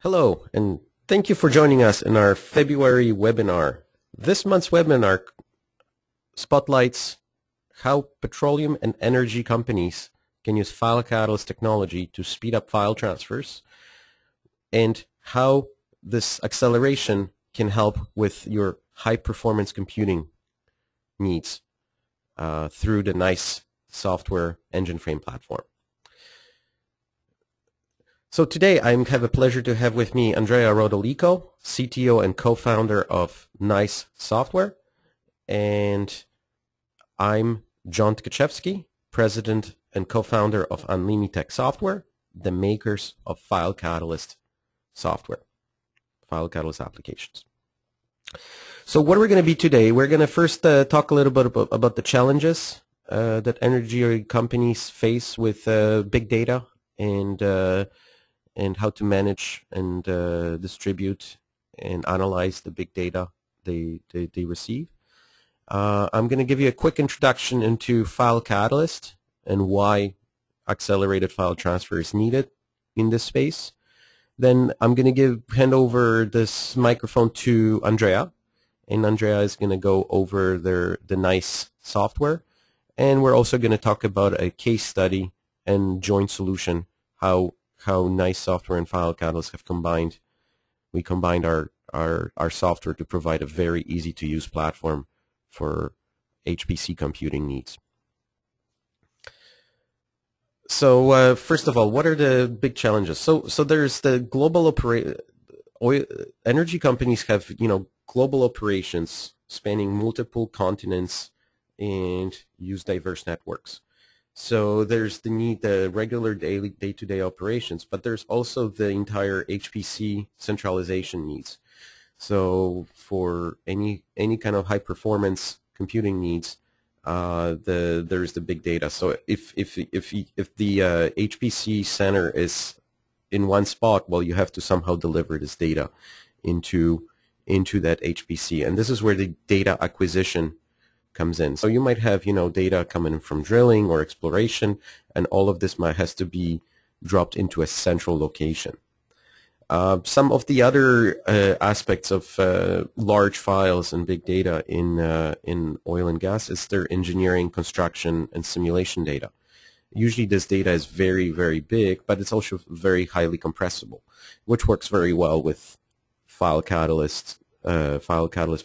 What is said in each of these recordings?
Hello, and thank you for joining us in our February webinar. This month's webinar spotlights how petroleum and energy companies can use FileCatalyst technology to speed up file transfers and how this acceleration can help with your high-performance computing needs through the nice software EngineFrame platform. So today I have a pleasure to have with me Andrea Rodolico, CTO and co-founder of NICE Software, and I'm John Tkachevsky, president and co-founder of Unlimited Software, the makers of FileCatalyst software, FileCatalyst applications. So what we're going to be today, we're going to first talk a little bit about the challenges that energy companies face with big data and how to manage and distribute and analyze the big data they receive. I'm going to give you a quick introduction into FileCatalyst and why accelerated file transfer is needed in this space. Then I'm going to hand over this microphone to Andrea, and Andrea is going to go over the NICE software, and we're also going to talk about a case study and joint solution, how NICE Software and FileCatalyst have combined. We combined our software to provide a very easy to use platform for HPC computing needs. So first of all, what are the big challenges? So there's the global energy companies have global operations spanning multiple continents and use diverse networks. So there's the regular daily day-to-day operations, but there's also the entire HPC centralization needs. So for any kind of high performance computing needs, there's the big data. So if the HPC center is in one spot, well, you have to somehow deliver this data into that HPC, and this is where the data acquisition comes in. So you might have data coming from drilling or exploration, and all of this has to be dropped into a central location. Some of the other aspects of large files and big data in oil and gas is their engineering, construction, and simulation data. Usually this data is very, very big, but it's also very highly compressible, which works very well with FileCatalyst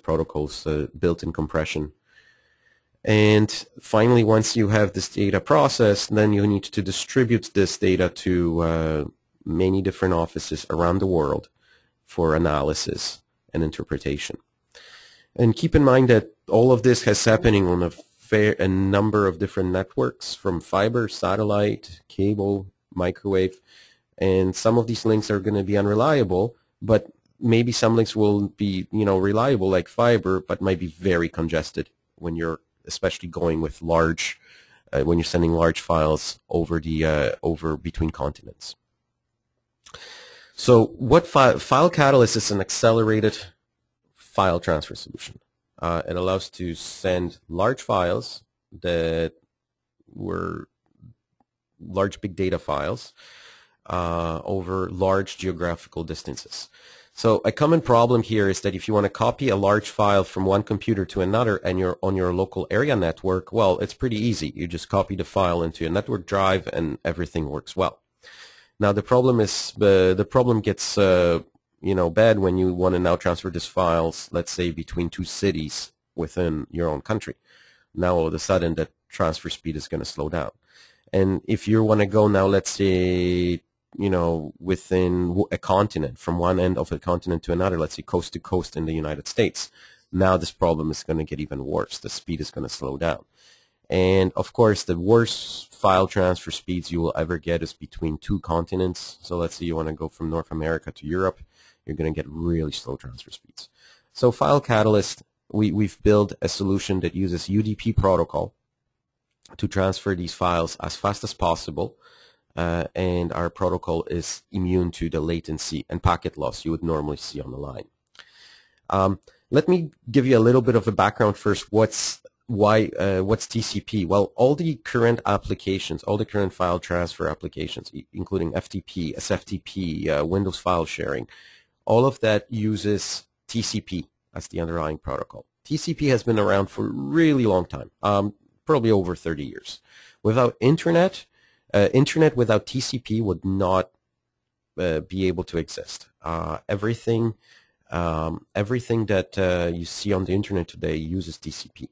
protocols, built-in compression. And finally, once you have this data processed, then you need to distribute this data to many different offices around the world for analysis and interpretation. And keep in mind that all of this is happening on a number of different networks, from fiber, satellite, cable, microwave, and some of these links are going to be unreliable, but maybe some links will be reliable like fiber, but might be very congested when you're especially going with large, when you're sending large files over between continents. So what FileCatalyst is an accelerated file transfer solution. It allows to send large files that were large big data files over large geographical distances. So a common problem here is that if you want to copy a large file from one computer to another and you're on your local area network, well, it's pretty easy. You just copy the file into a network drive and everything works well. Now the problem is the problem gets bad when you want to now transfer these files, let's say between two cities within your own country. Now all of a sudden that transfer speed is going to slow down. And if you want to go now, let's say within a continent, from one end of a continent to another, let's say coast to coast in the United States, now this problem is going to get even worse. The speed is going to slow down. And of course, the worst file transfer speeds you will ever get is between two continents. So let's say you want to go from North America to Europe, you're going to get really slow transfer speeds. So FileCatalyst, we've built a solution that uses UDP protocol to transfer these files as fast as possible. And our protocol is immune to the latency and packet loss you would normally see on the line. Let me give you a little bit of a background first. what's TCP? Well, all the current applications, all the current file transfer applications, including FTP, SFTP, Windows file sharing, all of that uses TCP as the underlying protocol. TCP has been around for a really long time, probably over 30 years. Without internet, internet without TCP would not be able to exist. Everything that you see on the internet today uses TCP.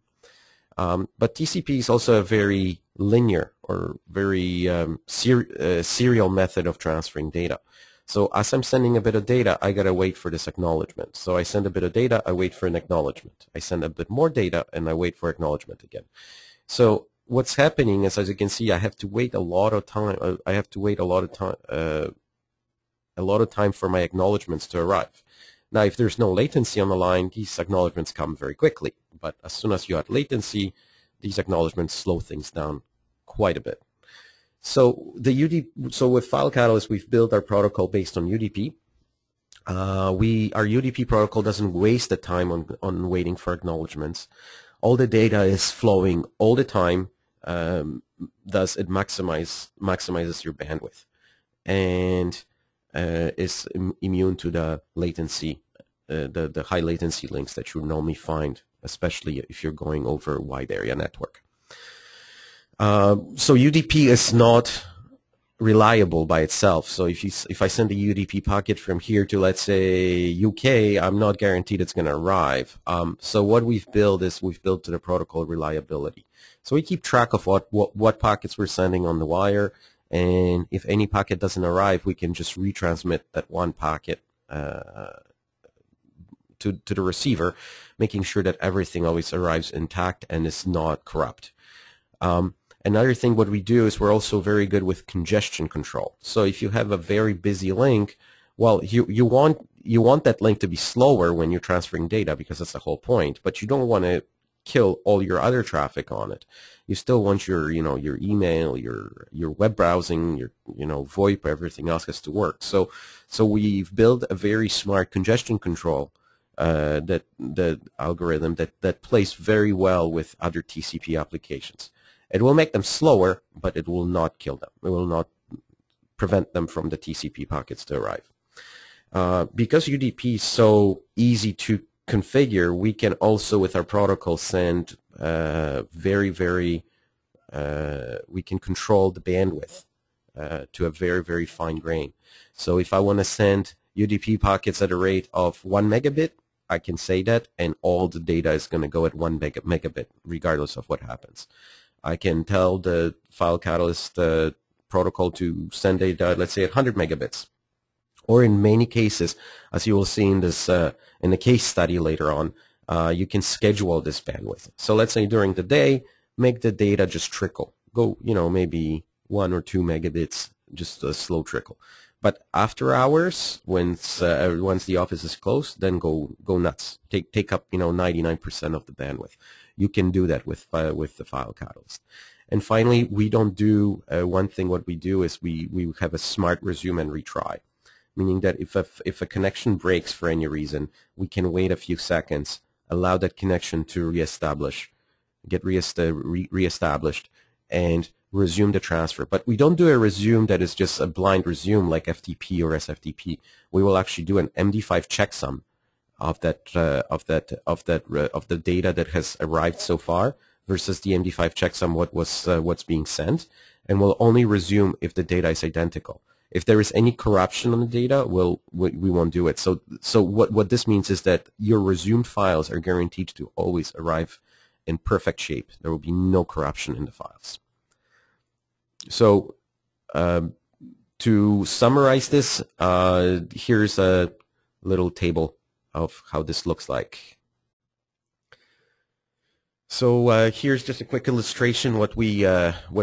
But TCP is also a very linear or very serial method of transferring data. So as I'm sending a bit of data, I gotta wait for this acknowledgement. So I send a bit of data, I wait for an acknowledgement. I send a bit more data, and I wait for acknowledgement again. So what's happening is, as you can see, I have to wait a lot of time. I have to wait a lot of time for my acknowledgements to arrive. Now, if there's no latency on the line, these acknowledgements come very quickly. But as soon as you add latency, these acknowledgements slow things down quite a bit. So with FileCatalyst, we've built our protocol based on UDP. Our UDP protocol doesn't waste the time on waiting for acknowledgements. All the data is flowing all the time. Thus, it maximizes your bandwidth, and is immune to the latency, the high latency links that you normally find, especially if you're going over a wide area network. So UDP is not reliable by itself. So if I send a UDP packet from here to, let's say, UK, I'm not guaranteed it's going to arrive. So what we've built to the protocol reliability. So we keep track of what packets we're sending on the wire, and if any packet doesn't arrive, we can just retransmit that one packet to the receiver, making sure that everything always arrives intact and is not corrupt. Another thing what we do is we're also very good with congestion control. So if you have a very busy link, well, you want that link to be slower when you're transferring data, because that's the whole point, but you don't want to kill all your other traffic on it. You still want your email, your web browsing, your VoIP, everything else has to work. So we've built a very smart congestion control that algorithm that plays very well with other TCP applications. It will make them slower, but it will not kill them. It will not prevent them from the TCP packets to arrive. Because UDP is so easy to configure, we can also, with our protocol, send we can control the bandwidth to a very, very fine grain. So if I want to send UDP packets at a rate of 1 megabit, I can say that, and all the data is going to go at 1 megabit, regardless of what happens. I can tell the FileCatalyst protocol to send data, let's say, at 100 megabits. Or in many cases, as you will see in this in the case study later on, you can schedule this bandwidth. So let's say during the day, make the data just trickle. Go, maybe 1 or 2 megabits, just a slow trickle. But after hours, once the office is closed, then go nuts. Take up 99% of the bandwidth. You can do that with the FileCatalyst. And finally, we don't do one thing. What we do is we have a smart resume and retry, meaning that if a connection breaks for any reason, we can wait a few seconds, allow that connection to get reestablished, and resume the transfer. But we don't do a resume that is just a blind resume like FTP or SFTP. We will actually do an MD5 checksum of the data that has arrived so far versus the MD5 checksum what's being sent, and we'll only resume if the data is identical. If there is any corruption on the data, we won't do it. So what this means is that your resumed files are guaranteed to always arrive in perfect shape. There will be no corruption in the files. So to summarize this, here's a little table of how this looks like. So here's just a quick illustration what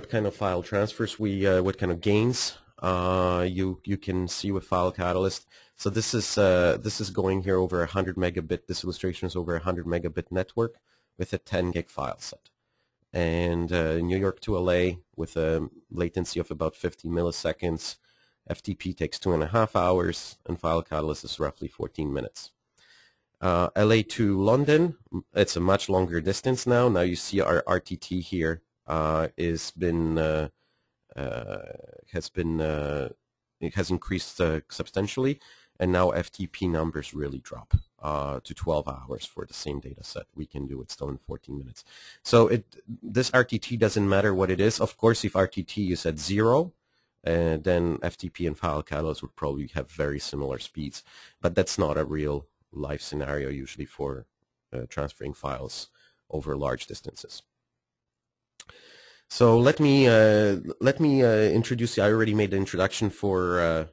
kind of file transfers what kind of gains you can see with FileCatalyst. So this is going here over 100 megabit. This illustration is over 100 megabit network with a 10 gig file set. And New York to LA with a latency of about 50 milliseconds. FTP takes 2.5 hours, and FileCatalyst is roughly 14 minutes. LA to London, it's a much longer distance now. Now you see our RTT here it has increased substantially, and now FTP numbers really drop to 12 hours for the same data set. We can do it still in 14 minutes. So this RTT doesn't matter what it is. Of course, if RTT is at 0, then FTP and FileCatalyst would probably have very similar speeds, but that's not a real life scenario usually for transferring files over large distances. So let me introduce you. I already made the introduction to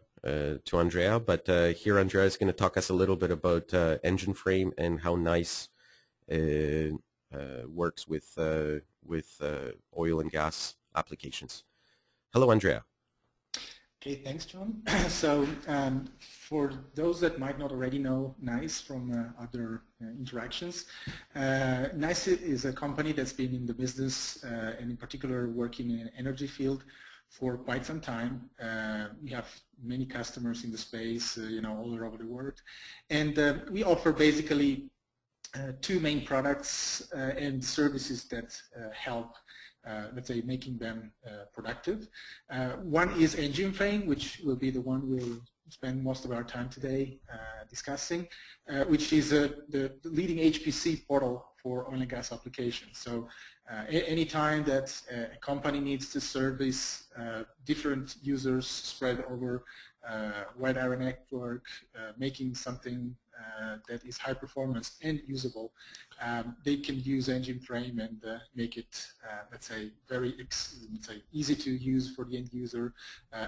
Andrea, but here Andrea is going to talk us a little bit about EngineFrame and how nice works with oil and gas applications. Hello, Andrea. Okay, thanks, John. So for those that might not already know NICE from other interactions, NICE is a company that's been in the business and in particular working in the energy field for quite some time. We have many customers in the space, all over the world. And we offer basically two main products and services that help let's say, making them productive. One is EngineFrame, which will be the one we'll spend most of our time today discussing, which is the leading HPC portal for oil and gas applications. So anytime that a company needs to service different users spread over wide area network, making something that is high performance and usable, they can use EngineFrame and make it, let's say, very easy to use for the end user,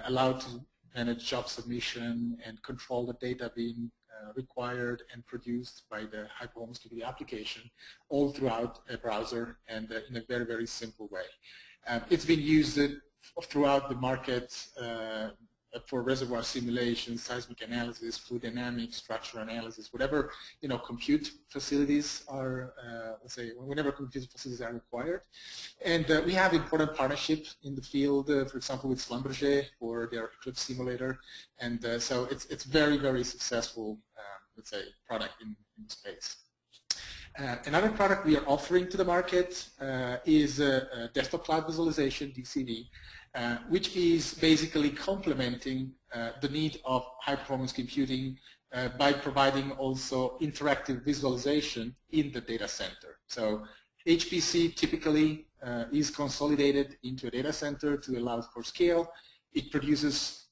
allowed to manage job submission and control the data being required and produced by the high performance computing application all throughout a browser and in a very, very simple way. It's been used throughout the market for reservoir simulation, seismic analysis, fluid dynamics, structural analysis, whatever compute facilities are, let's say, whenever compute facilities are required. And we have important partnerships in the field, for example, with Schlumberger for their Eclipse simulator, and so it's very, very successful, let's say, product in space. Another product we are offering to the market is desktop cloud visualization, DCV, which is basically complementing the need of high-performance computing by providing also interactive visualization in the data center. So HPC typically is consolidated into a data center to allow for scale. It produces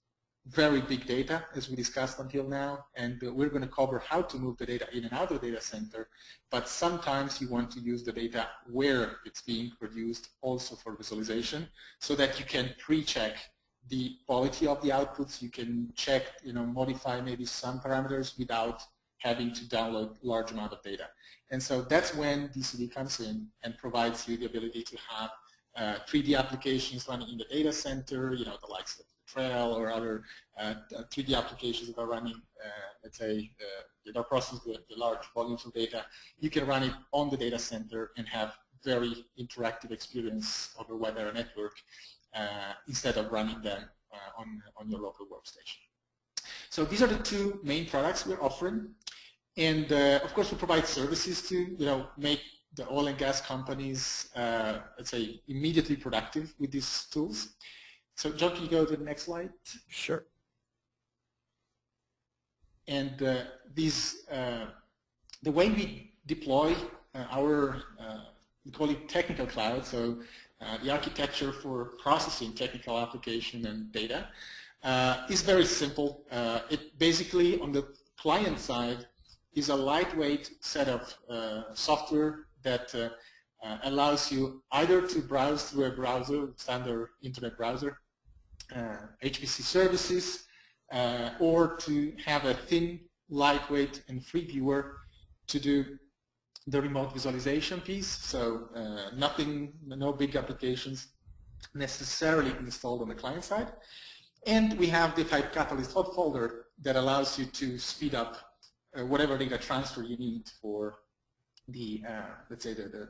very big data, as we discussed until now, and we're going to cover how to move the data in and out of the data center, but sometimes you want to use the data where it's being produced also for visualization, so that you can pre-check the quality of the outputs, you can check, modify maybe some parameters without having to download large amount of data. And so that's when DCV comes in and provides you the ability to have 3D applications running in the data center, the likes of Trail or other 3D applications that are running, let's say, that are processing the large volumes of data. You can run it on the data center and have very interactive experience over wide area network instead of running them on your local workstation. So these are the two main products we're offering, and of course we provide services to make the oil and gas companies, let's say, immediately productive with these tools. So John, can you go to the next slide? Sure. And the way we deploy our, we call it technical cloud, so the architecture for processing technical application and data is very simple. It basically, on the client side, is a lightweight set of software that allows you either to browse through a browser, standard internet browser, HPC services, or to have a thin, lightweight, and free viewer to do the remote visualization piece. So no big applications necessarily installed on the client side. And we have the FileCatalyst hot folder that allows you to speed up whatever data transfer you need for the, let's say, the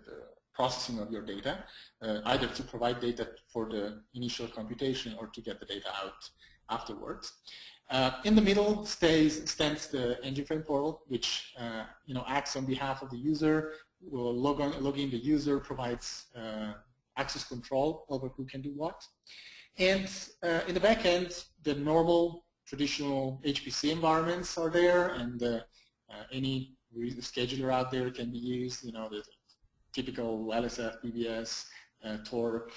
processing of your data, either to provide data for the initial computation or to get the data out afterwards. In the middle stands the EngineFrame portal, which acts on behalf of the user. Will log in the user, provides access control over who can do what. And in the back end, the normal traditional HPC environments are there, and any scheduler out there can be used. The typical LSF, BBS, Torque,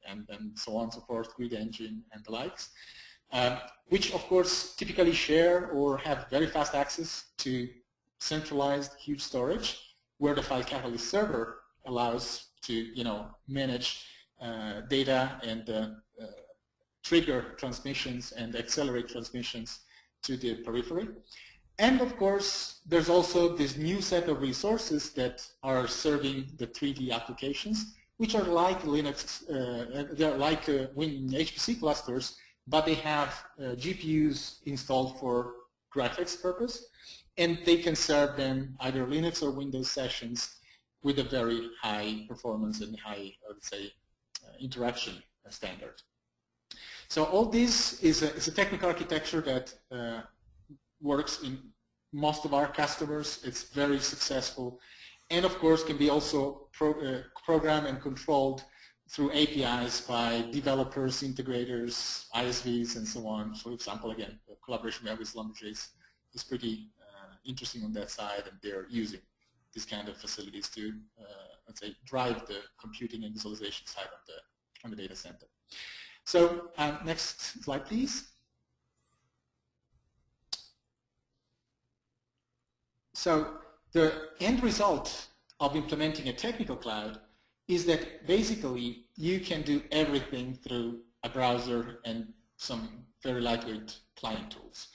and so on and so forth, Grid Engine, and the likes. Which of course typically share or have very fast access to centralized huge storage, where the FileCatalyst server allows to manage data and trigger transmissions and accelerate transmissions to the periphery. And of course there's also this new set of resources that are serving the 3D applications, which are like Linux, they're like HPC clusters, but they have GPUs installed for graphics purpose, and they can serve them either Linux or Windows sessions with a very high performance and high, I would say, interaction standard. So all this is a technical architecture that works in most of our customers. It's very successful, and of course can be also programmed and controlled through APIs by developers, integrators, ISVs, and so on. For example, again, the collaboration we have with Schlumberger is pretty interesting on that side, and they're using these kind of facilities to, let's say, drive the computing and visualization side on the data center. So next slide, please. So the end result of implementing a technical cloud is that basically you can do everything through a browser and some very lightweight client tools.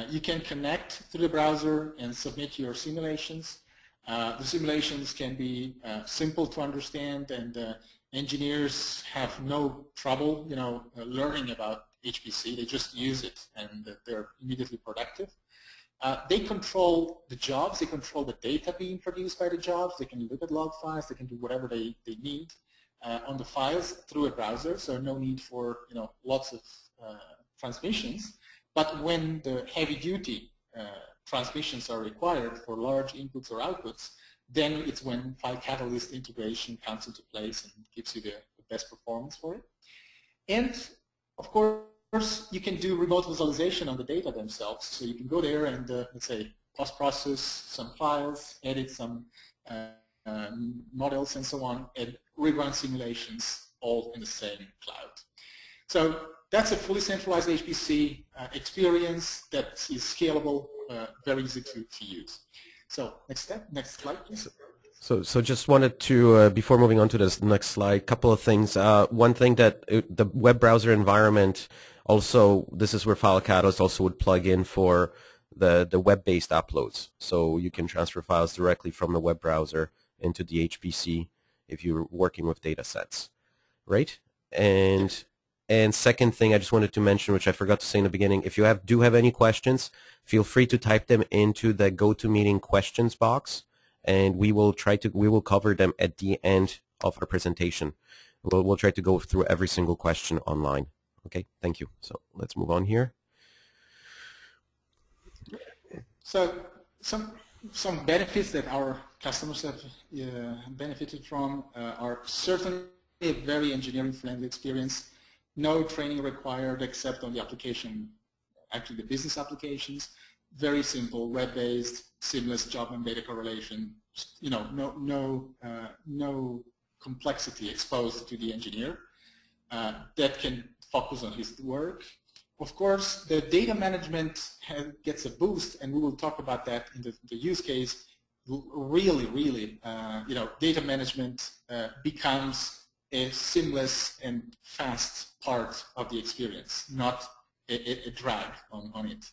You can connect through the browser and submit your simulations. The simulations can be simple to understand, and engineers have no trouble, learning about HPC. They just use it, and they're immediately productive. They control the jobs, they control the data being produced by the jobs, they can look at log files, they can do whatever they need on the files through a browser, so no need for lots of transmissions. But when the heavy-duty transmissions are required for large inputs or outputs, then it's when FileCatalyst integration comes into place and gives you the best performance for it. And of course, you can do remote visualization on the data themselves. So you can go there and, let's say, post-process some files, edit some models and so on, and rerun simulations all in the same cloud. So that's a fully centralized HPC experience that is scalable, very easy to use. So next slide, please. So just wanted to, before moving on to this next slide, couple of things. One thing that the web browser environment also, this is where FileCatalyst also would plug in for the web-based uploads. So you can transfer files directly from the web browser into the HPC if you're working with data sets, right? And second thing I just wanted to mention, which I forgot to say in the beginning, if you do have any questions, feel free to type them into the GoToMeeting questions box, and we will cover them at the end of our presentation. We'll try to go through every single question online. Okay, thank you. So let's move on here. So some benefits that our customers have benefited from are certainly a very engineering-friendly experience. No training required except on the application, actually the business applications. Very simple, web-based, seamless job and data correlation. No complexity exposed to the engineer that can focus on his work. Of course, the data management gets a boost, and we will talk about that in the use case. Really, data management becomes a seamless and fast part of the experience, not a drag on it.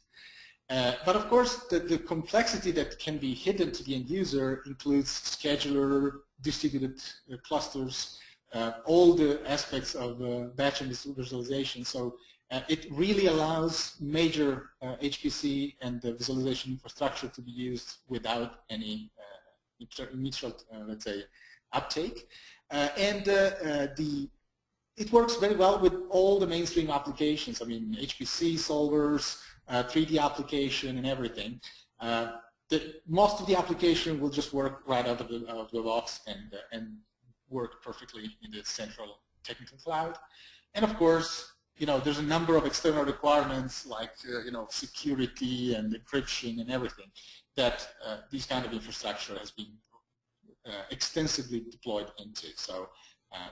But of course, the complexity that can be hidden to the end user includes scheduler, distributed clusters, all the aspects of batch and visualization. So it really allows major HPC and the visualization infrastructure to be used without any initial, let's say, uptake. And the it works very well with all the mainstream applications. I mean, HPC solvers, 3D application, and everything. Most of the application will just work right out of the box and work perfectly in the central technical cloud. And of course, there's a number of external requirements like security and encryption and everything that this kind of infrastructure has been extensively deployed into. So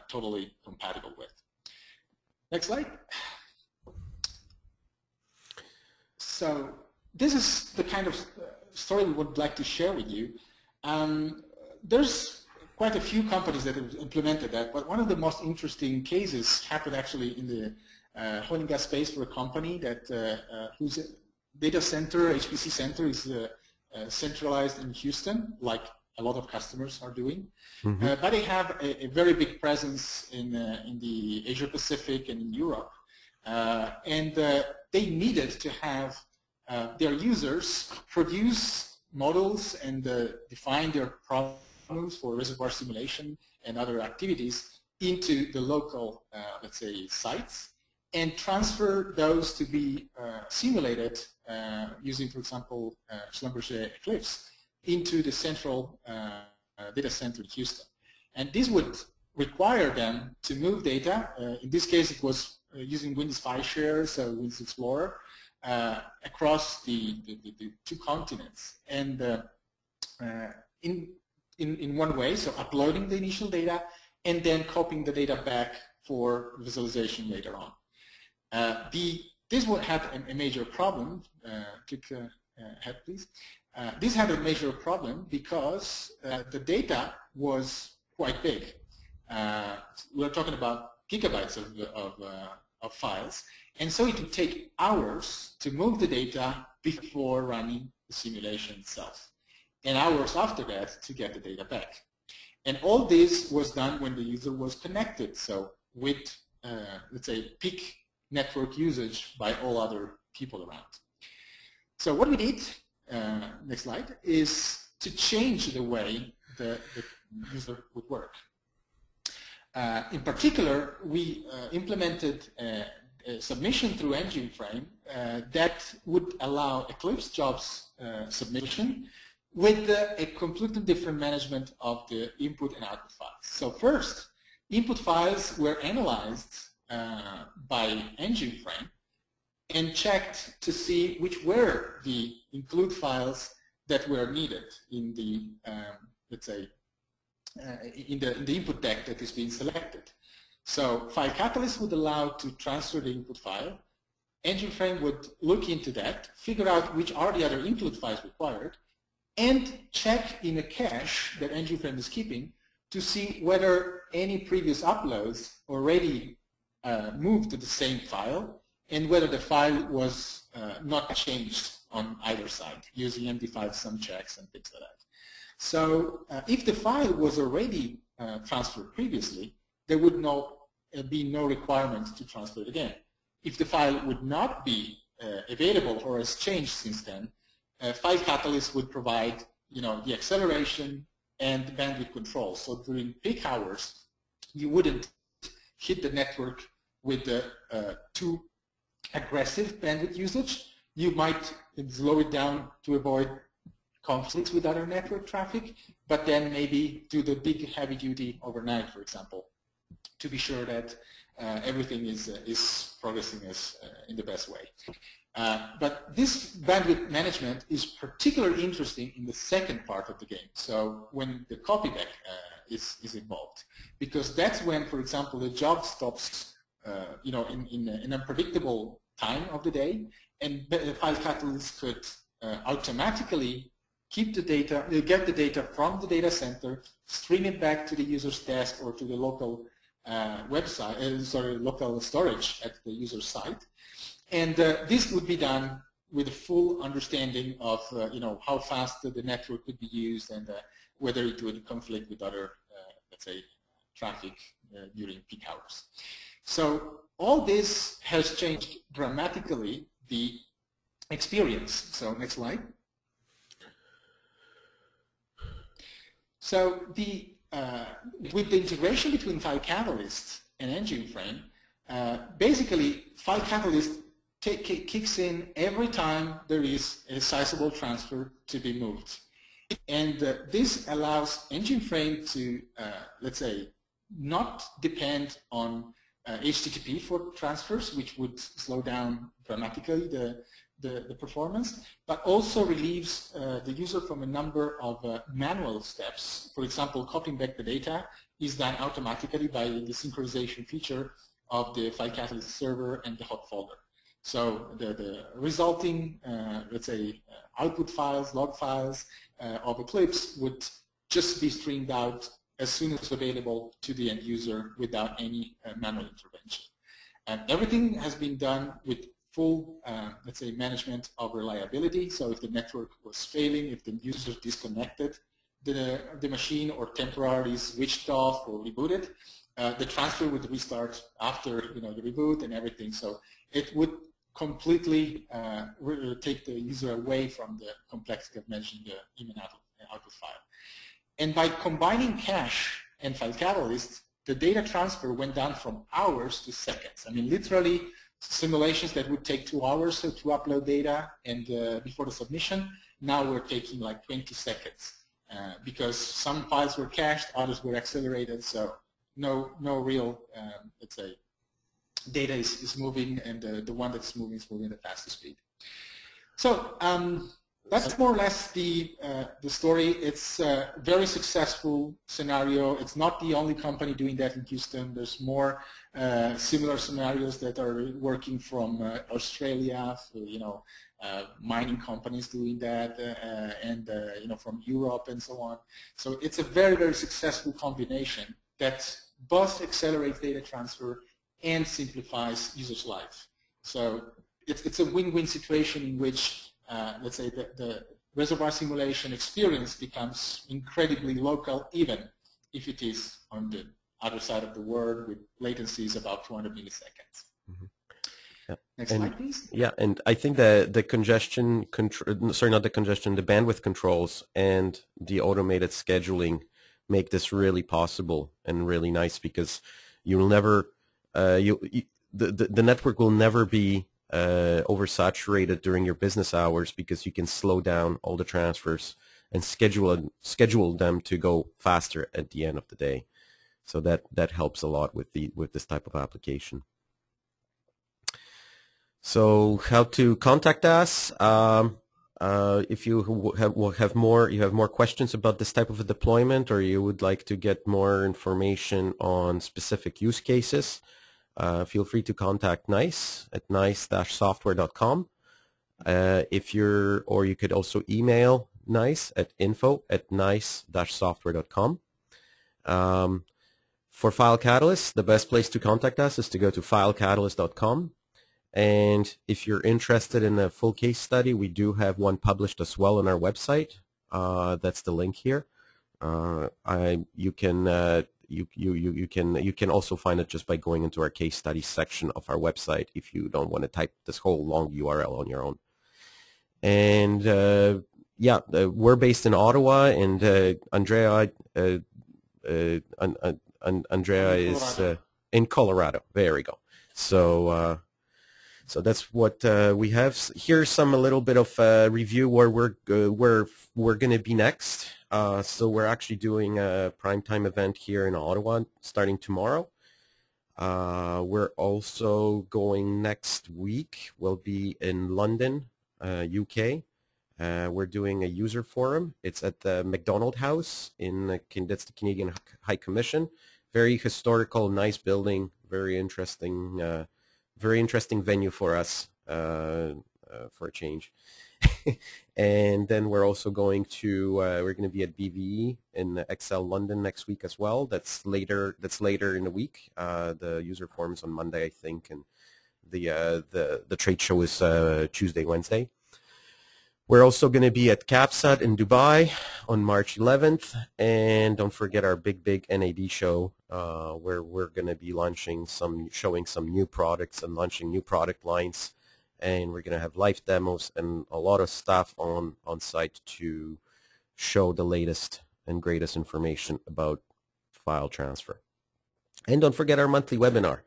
totally compatible with. Next slide. So this is the kind of story we would like to share with you. There's quite a few companies that have implemented that, but one of the most interesting cases happened actually in the oil and gas space for a company that whose data center, HPC center, is centralized in Houston, like a lot of customers are doing. Mm-hmm. But they have a very big presence in the Asia Pacific and in Europe. And they needed to have their users produce models and define their problems for reservoir simulation and other activities into the local, let's say, sites, and transfer those to be simulated using, for example, Schlumberger Eclipse into the central data center in Houston. And this would require them to move data. In this case, it was using Windows FileShare, so Windows Explorer, across the two continents. And in one way, so uploading the initial data and then copying the data back for visualization later on. This would have a major problem. Click ahead, please. This had a major problem because the data was quite big. We're talking about gigabytes of files, and so it would take hours to move the data before running the simulation itself, and hours after that to get the data back. And all this was done when the user was connected, so with, let's say, peak network usage by all other people around. So what we did, next slide, is to change the way the user would work. In particular, we implemented a submission through EngineFrame that would allow Eclipse jobs submission with a completely different management of the input and output files. So first, input files were analyzed by EngineFrame and checked to see which were the include files that were needed in the, let's say, in the input deck that is being selected. So FileCatalyst would allow to transfer the input file. EngineFrame would look into that, figure out which are the other include files required, and check in a cache that EngineFrame is keeping to see whether any previous uploads already moved to the same file and whether the file was not changed on either side using MD5 sum checks and things like that. So if the file was already transferred previously, there would be no requirement to transfer it again. If the file would not be available or has changed since then, FileCatalyst would provide the acceleration and bandwidth control. So during peak hours, you wouldn't hit the network with the too aggressive bandwidth usage. You might slow it down to avoid conflicts with other network traffic, but then maybe do the big heavy duty overnight, for example, to be sure that everything is progressing in the best way. But this bandwidth management is particularly interesting in the second part of the game, so when the copyback is involved, because that's when, for example, the job stops in an unpredictable time of the day, and FileCatalyst could automatically keep the data, get the data from the data center, stream it back to the user's desk or to the local local storage at the user site, and this would be done with a full understanding of how fast the network could be used and whether it would conflict with other, let's say, traffic during peak hours. So all this has changed dramatically the experience. So next slide. So with the integration between FileCatalyst and EngineFrame, basically FileCatalyst kicks in every time there is a sizable transfer to be moved. And this allows EngineFrame to, let's say, not depend on HTTP for transfers, which would slow down dramatically the performance, but also relieves the user from a number of manual steps. For example, copying back the data is done automatically by the synchronization feature of the FileCatalyst server and the hot folder. So the resulting, let's say, output files, log files of Eclipse would just be streamed out as soon as available to the end user without any manual intervention. And everything has been done with full, let's say, management of reliability. So if the network was failing, if the user disconnected the machine or temporarily switched off or rebooted, the transfer would restart after the reboot and everything. So it would completely take the user away from the complexity of managing the in and output file. And by combining cache and FileCatalyst, the data transfer went down from hours to seconds. I mean, literally, simulations that would take 2 hours to upload data and before the submission, now we're taking like 20 seconds because some files were cached, others were accelerated, so no real, let's say, data is moving, and the one that's moving is moving at the fastest speed. So that's more or less the story. It's a very successful scenario. It's not the only company doing that in Houston. There's more similar scenarios that are working from Australia, so, mining companies doing that, and from Europe and so on. So it's a very, very successful combination that both accelerates data transfer and simplifies users' life. So it's a win-win situation in which, let's say, the reservoir simulation experience becomes incredibly local, even if it is on the other side of the world with latencies about 200 milliseconds. Mm-hmm. Yeah. Next slide, please. Yeah, and I think the congestion, sorry, not the congestion, the bandwidth controls and the automated scheduling make this really possible and really nice, because you will never, the network will never be oversaturated during your business hours, because you can slow down all the transfers and schedule them to go faster at the end of the day. So that helps a lot with this type of application. So how to contact us? If you have more questions about this type of a deployment, or you would like to get more information on specific use cases, feel free to contact NICE at nice-software.com. Or you could also email NICE at info@nice-software.com. For FileCatalyst, the best place to contact us is to go to FileCatalyst.com. And if you're interested in a full case study, we do have one published as well on our website. That's the link here. You can also find it just by going into our case study section of our website if you don't want to type this whole long URL on your own. And yeah, we're based in Ottawa, and Andrea is in Colorado. There we go. So so that's what we have. Here's a little bit of review where we're going to be next. So we're actually doing a primetime event here in Ottawa starting tomorrow. We're also going next week. We'll be in London, UK. We're doing a user forum. It's at the McDonald House that's the Canadian High Commission. Very historical, nice building. Very interesting venue for us for a change. And then we're also going to we're going to be at BVE in Excel London next week as well. That's later in the week. The user forum is on Monday, I think, and the trade show is Tuesday, Wednesday. We're also going to be at CAPSAT in Dubai on March 11th, and don't forget our big NAB show, where we're going to be showing some new products and launching new product lines, and we're going to have live demos and a lot of stuff on site to show the latest and greatest information about file transfer. And don't forget our monthly webinar.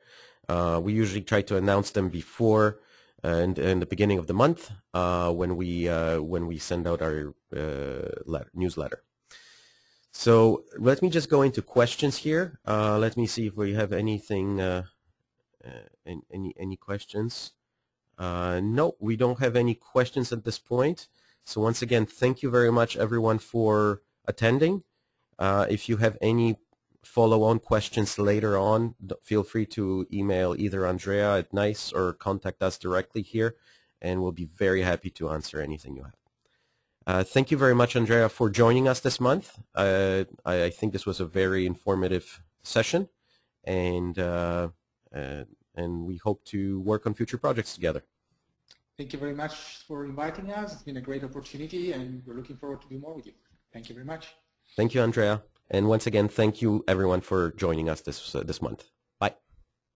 We usually try to announce them before in the beginning of the month when we send out our newsletter. So let me just go into questions here. Let me see if we have anything, any questions. No, we don't have any questions at this point. So once again, thank you very much, everyone, for attending. If you have any follow-on questions later on, feel free to email either Andrea at NICE or contact us directly here, and we'll be very happy to answer anything you have. Thank you very much, Andrea, for joining us this month. I think this was a very informative session, and we hope to work on future projects together. Thank you very much for inviting us. It's been a great opportunity, and we're looking forward to do more with you. Thank you very much. Thank you, Andrea. And once again, thank you, everyone, for joining us this month.